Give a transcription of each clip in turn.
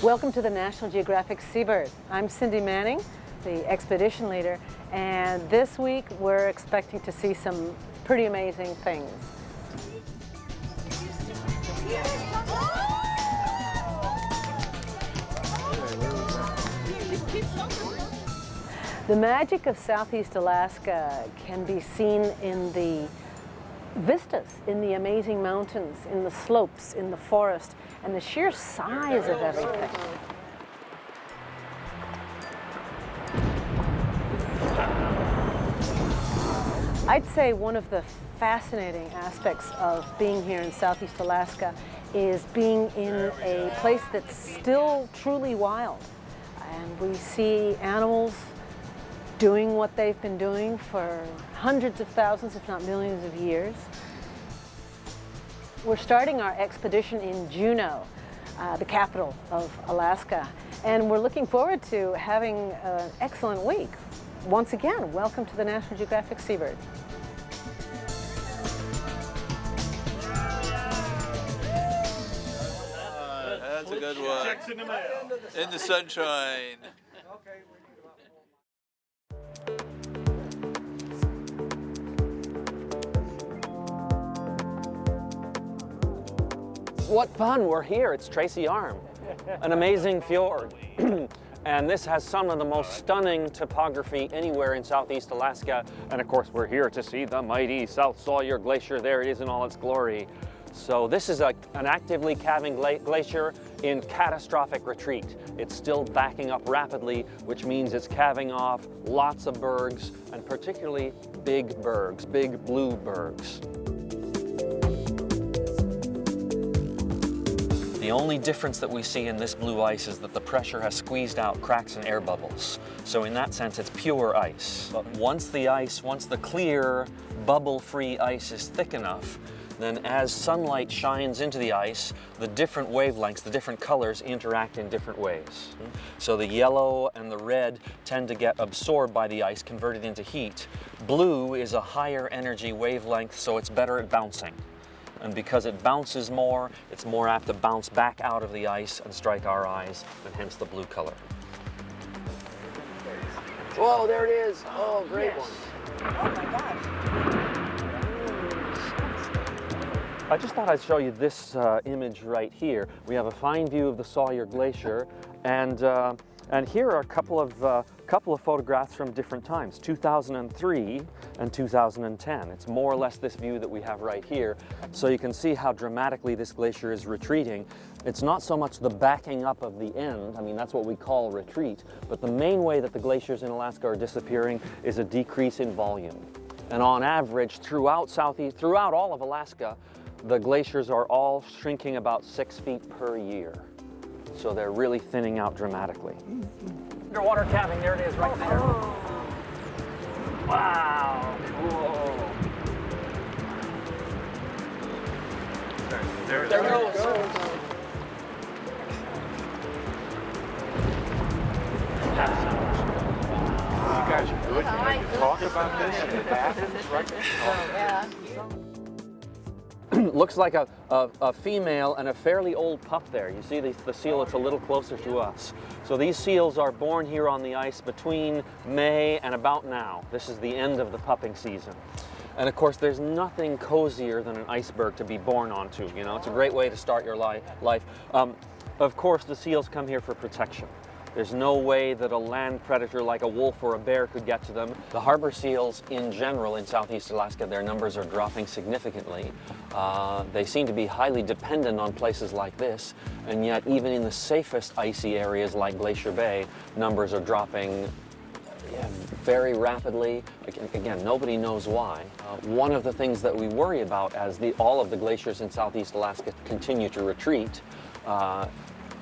Welcome to the National Geographic Seabird. I'm Cindy Manning, the expedition leader, and this week we're expecting to see some pretty amazing things. The magic of Southeast Alaska can be seen in the vistas, in the amazing mountains, in the slopes, in the forest, and the sheer size of everything. I'd say one of the fascinating aspects of being here in Southeast Alaska is being in a place that's still truly wild. And we see animals doing what they've been doing for hundreds of thousands, if not millions of years. We're starting our expedition in Juneau, the capital of Alaska, and we're looking forward to having an excellent week. Once again, welcome to the National Geographic Seabird. That's a good one. In the sunshine. What fun, we're here. It's Tracy Arm, an amazing fjord. And this has some of the most stunning topography anywhere in Southeast Alaska. And of course, we're here to see the mighty South Sawyer Glacier. There it is in all its glory. So this is an actively calving glacier in catastrophic retreat. It's still backing up rapidly, which means it's calving off lots of bergs, and particularly big bergs, big blue bergs. The only difference that we see in this blue ice is that the pressure has squeezed out cracks and air bubbles. So in that sense, it's pure ice. But once the clear, bubble-free ice is thick enough, then as sunlight shines into the ice, the different wavelengths, the different colors interact in different ways. So the yellow and the red tend to get absorbed by the ice, converted into heat. Blue is a higher energy wavelength, so it's better at bouncing. And because it bounces more, it's more apt to bounce back out of the ice and strike our eyes, and hence the blue color. Whoa, there it is. Oh, great one. Oh my gosh. I just thought I'd show you this image right here. We have a fine view of the Sawyer Glacier, and here are a couple of photographs from different times, 2003 and 2010. It's more or less this view that we have right here. So you can see how dramatically this glacier is retreating. It's not so much the backing up of the end, I mean that's what we call retreat, but the main way that the glaciers in Alaska are disappearing is a decrease in volume. And on average, throughout all of Alaska, the glaciers are all shrinking about 6 feet per year. So they're really thinning out dramatically. Underwater calving, there it is right there. Oh. Wow, cool. There it goes. You guys are good. I can talk about this and it happens right now. Looks like a female and a fairly old pup there. You see the seal that's a little closer to us. So these seals are born here on the ice between May and about now. This is the end of the pupping season. And of course, there's nothing cozier than an iceberg to be born onto. You know, it's a great way to start your life. Of course, the seals come here for protection. There's no way that a land predator like a wolf or a bear could get to them. The harbor seals in general in Southeast Alaska, their numbers are dropping significantly. They seem to be highly dependent on places like this, and yet even in the safest icy areas like Glacier Bay, numbers are dropping very rapidly. Again, nobody knows why. One of the things that we worry about as all of the glaciers in Southeast Alaska continue to retreat,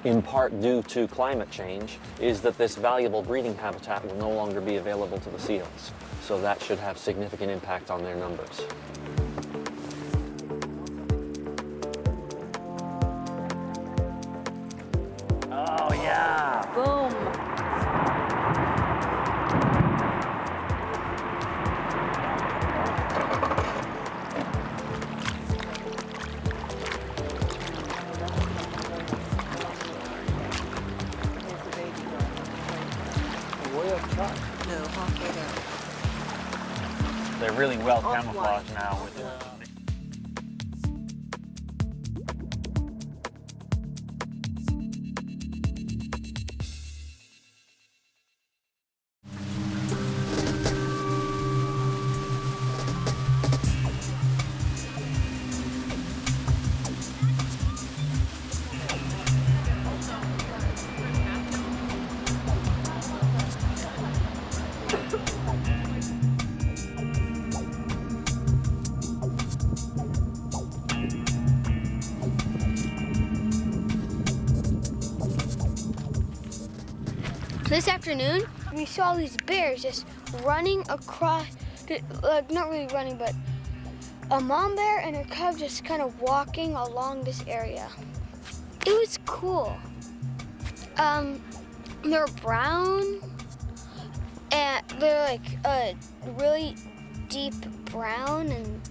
in part due to climate change, is that this valuable breeding habitat will no longer be available to the seals. So that should have significant impact on their numbers. Oh yeah! Boom! They're really well camouflaged now with the This afternoon, we saw these bears just running across, not really running, but a mom bear and her cub just kind of walking along this area. It was cool. They're brown, and they're like a really deep brown, and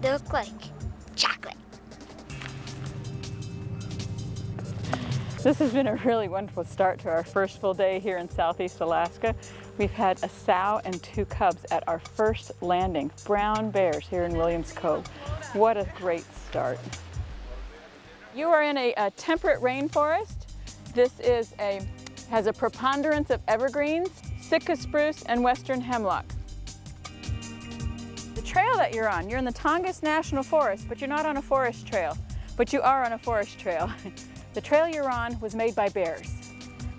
they look like chocolate. This has been a really wonderful start to our first full day here in Southeast Alaska. We've had a sow and 2 cubs at our first landing, brown bears here in Williams Cove. What a great start. You are in a temperate rainforest. This has a preponderance of evergreens, Sitka spruce, and western hemlock. The trail that you're in the Tongass National Forest, but you're not on a forest trail, but you are on a forest trail. The trail you're on was made by bears.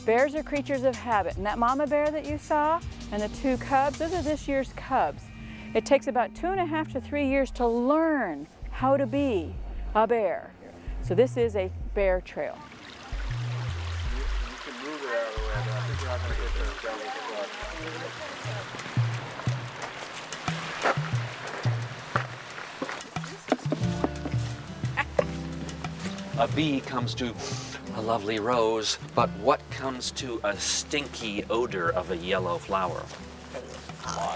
Bears are creatures of habit, and that mama bear that you saw and the 2 cubs, those are this year's cubs. It takes about 2.5 to 3 years to learn how to be a bear. So this is a bear trail. You can move it out of the way, but I think you're not going to get there until we A bee comes to a lovely rose, but what comes to a stinky odor of a yellow flower?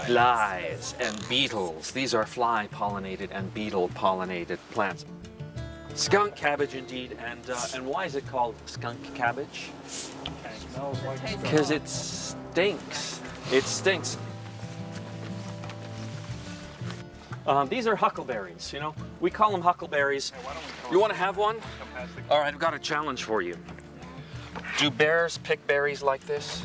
Flies and beetles. These are fly-pollinated and beetle-pollinated plants. Skunk cabbage, indeed. And why is it called skunk cabbage? Because it stinks. It stinks. These are huckleberries, you know. We call them huckleberries. You want to have one? All right, I've got a challenge for you. Do bears pick berries like this?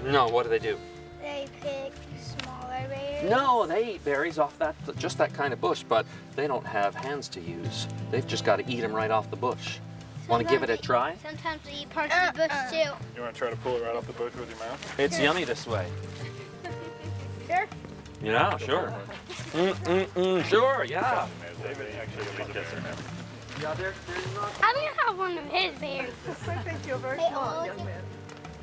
No, what do they do? They pick smaller bears. No, they eat berries off just that kind of bush, but they don't have hands to use. They've just got to eat them right off the bush. Want to give it a try? Sometimes they eat parts of the bush too. You want to try to pull it right off the bush with your mouth? It's yummy this way. Sure. Yeah, sure. Sure, yeah. David actually gets in there. Yeah, they're not. I'm gonna have one of his bears. I think you're very small, young man.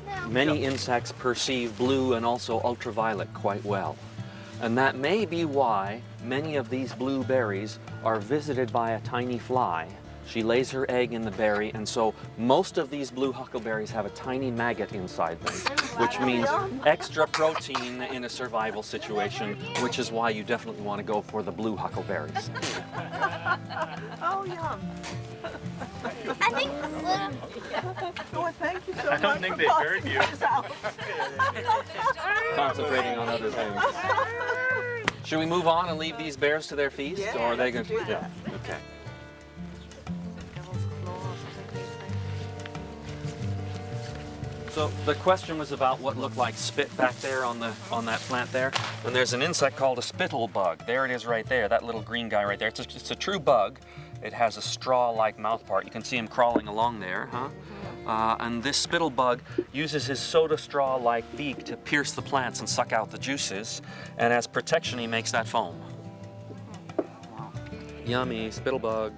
No. Many insects perceive blue and also ultraviolet quite well. And that may be why many of these blue berries are visited by a tiny fly. She lays her egg in the berry, and so most of these blue huckleberries have a tiny maggot inside them, which means extra protein in a survival situation, which is why you definitely want to go for the blue huckleberries. Oh, yum. I think Oh, thank you so much. I don't think they buried you. Concentrating on other things. Should we move on and leave these bears to their feast, Yeah, or are they let's going? do that. Yeah. Okay. So the question was about what looked like spit back there on that plant there, and there's an insect called a spittle bug. There it is right there, that little green guy right there. It's a true bug. It has a straw-like mouth part. You can see him crawling along there, huh? And this spittle bug uses his soda straw-like beak to pierce the plants and suck out the juices, and as protection he makes that foam. Yummy, spittle bug.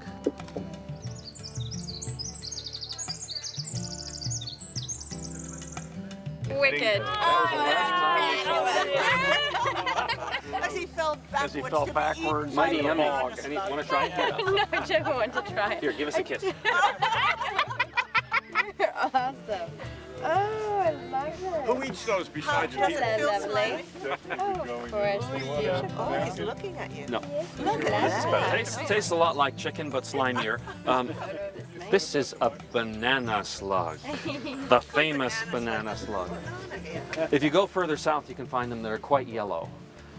Wicked. As he fell backwards. As he fell backwards. Mighty yummy. Want to try it? No, Joe wants to try it. Here, give us a kiss. You're awesome. Oh, I love it. Who eats those besides you? So lovely. Of course. Oh, he's looking at you. No. Look at that. Tastes a lot like chicken, but slimier. This is a banana slug, the famous banana slug. If you go further south, you can find them that are quite yellow.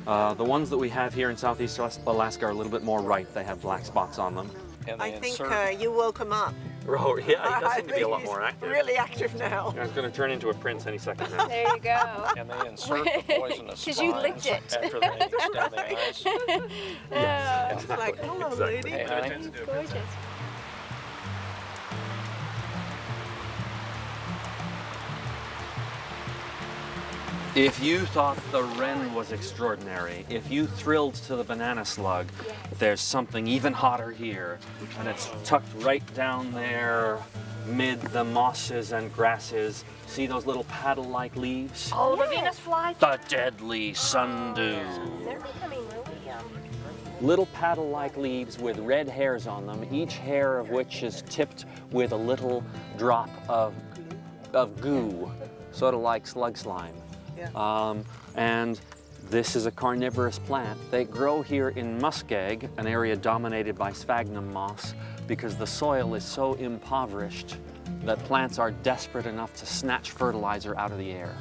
The ones that we have here in Southeast Alaska are a little bit more ripe. They have black spots on them. And I they think insert. you woke him up. Oh, yeah, he does seem to be a lot He's more active. really active now. He's going to turn into a prince any second now. There you go. And they insert the poisonous spines 'Cause you licked it. after they extend the eyes. It's like, hello, lady. Hey, honey. It's gorgeous. If you thought the wren was extraordinary, if you thrilled to the banana slug, there's something even hotter here. And it's tucked right down there mid the mosses and grasses. See those little paddle-like leaves? Oh, the Venus flies. The deadly sundew. They're becoming really Little paddle-like leaves with red hairs on them, each hair of which is tipped with a little drop of goo, sort of like slug slime. And this is a carnivorous plant. They grow here in muskeg, an area dominated by sphagnum moss, because the soil is so impoverished that plants are desperate enough to snatch fertilizer out of the air.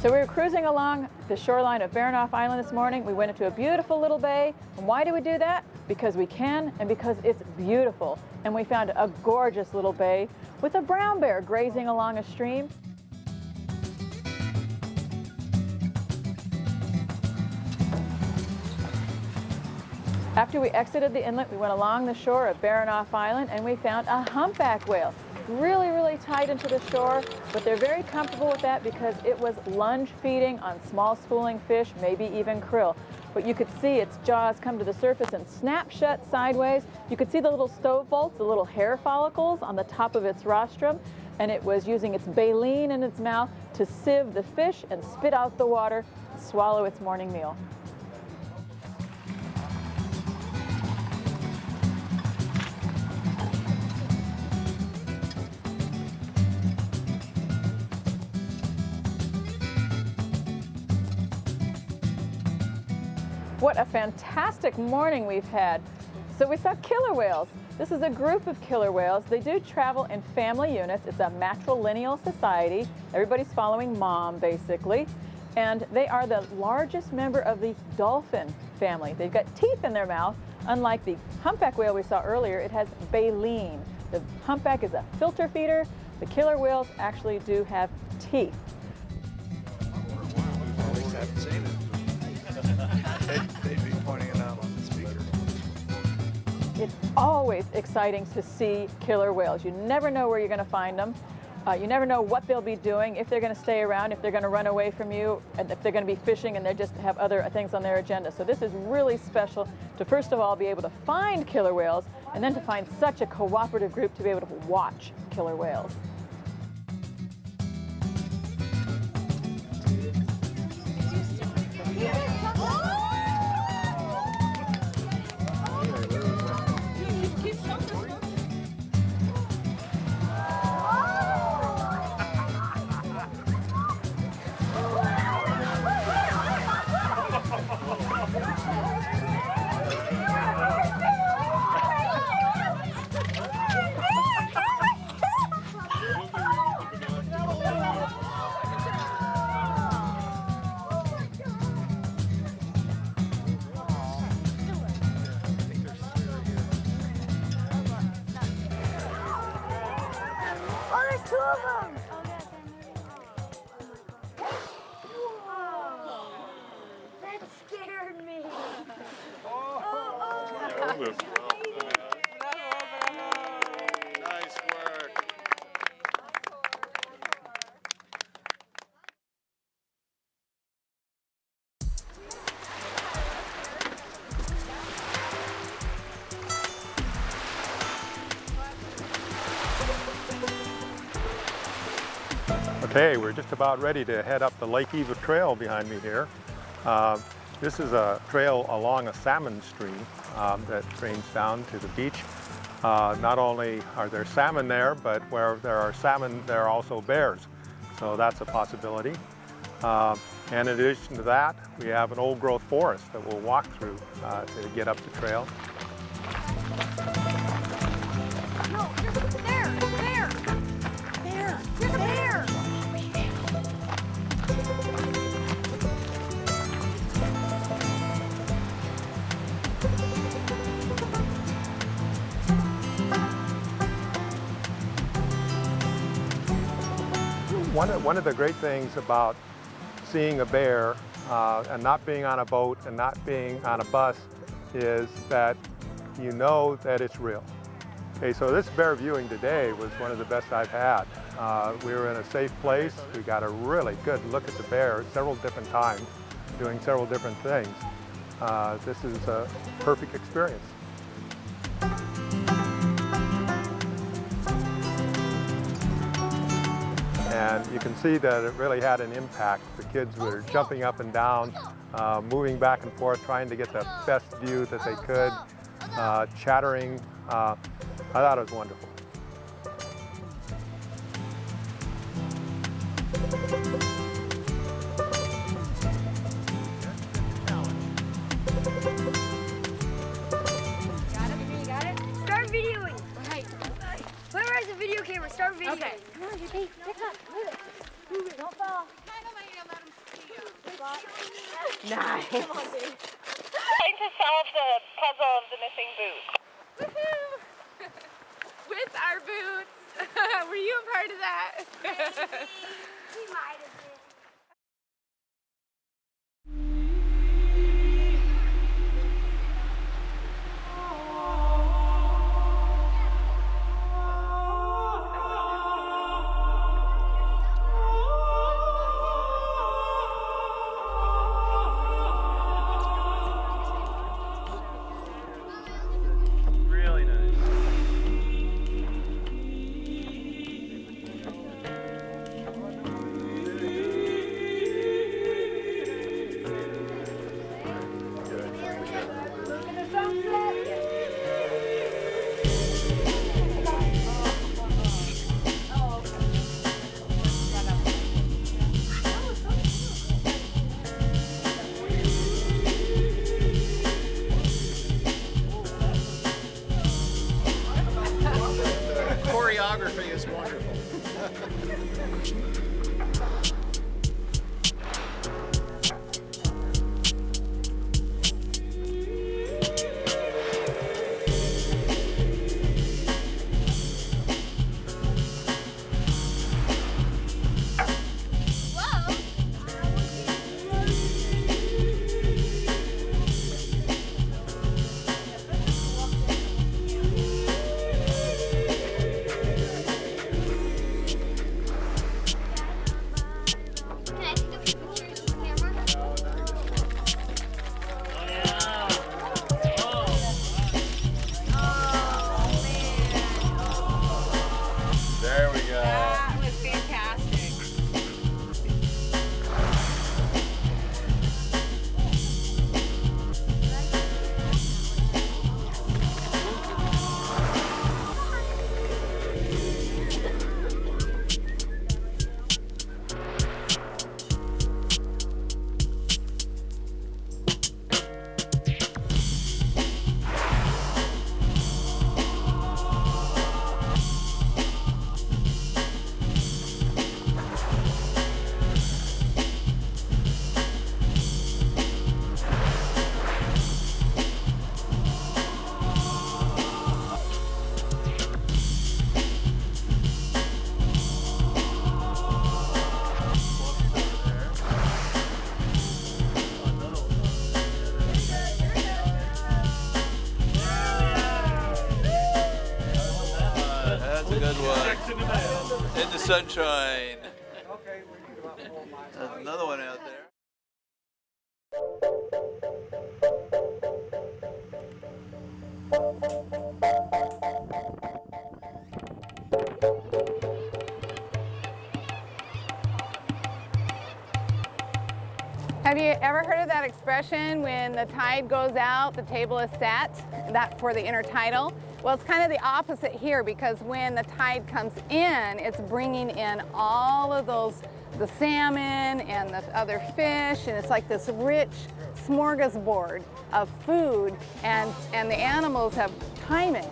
So we were cruising along the shoreline of Baranof Island this morning. We went into a beautiful little bay. And why do we do that? Because we can and because it's beautiful. And we found a gorgeous little bay with a brown bear grazing along a stream. After we exited the inlet, we went along the shore of Baranof Island and we found a humpback whale. Really, really tight into the shore, but they're very comfortable with that because it was lunge feeding on small schooling fish, maybe even krill. But you could see its jaws come to the surface and snap shut sideways. You could see the little stove bolts, the little hair follicles on the top of its rostrum, and it was using its baleen in its mouth to sieve the fish and spit out the water, swallow its morning meal. What a fantastic morning we've had. So we saw killer whales. This is a group of killer whales. They do travel in family units. It's a matrilineal society. Everybody's following mom, basically. And they are the largest member of the dolphin family. They've got teeth in their mouth. Unlike the humpback whale we saw earlier, it has baleen. The humpback is a filter feeder. The killer whales actually do have teeth. They'd be pointing it out on the speaker. It's always exciting to see killer whales. You never know where you're going to find them. You never know what they'll be doing, if they're going to stay around, if they're going to run away from you, and if they're going to be fishing and they just have other things on their agenda. So this is really special to, first of all, be able to find killer whales, and then to find such a cooperative group to be able to watch killer whales. Oh, there's two of them! That scared me. Nice work. Okay, we're just about ready to head up the Lake Eva Trail behind me here. This is a trail along a salmon stream that drains down to the beach. Not only are there salmon there, but where there are salmon, there are also bears. So that's a possibility. And in addition to that, we have an old growth forest that we'll walk through to get up the trail. No, there! There! One of the great things about seeing a bear and not being on a boat and not being on a bus is that you know that it's real. Okay, so this bear viewing today was one of the best I've had. We were in a safe place. We got a really good look at the bear several different times, doing several different things. This is a perfect experience. And you can see that it really had an impact. The kids were jumping up and down, moving back and forth, trying to get the best view that they could, chattering. I thought it was wonderful. Got it? Start videoing. Right. Whoever has a video camera, start videoing. Okay. Come on, JP. Pick up. Move it. Don't fall. Nice. Come on, dude. Trying to solve the puzzle of the missing boot. Woohoo! With our boots. Were you a part of that? He might have been. Really nice. In the sunshine. There's another one out there. Have you ever heard of that expression, when the tide goes out, the table is set? That for the intertidal? Well, it's kind of the opposite here, because when the tide comes in, it's bringing in all of those, the salmon and the other fish, and it's like this rich smorgasbord of food, and the animals have timing.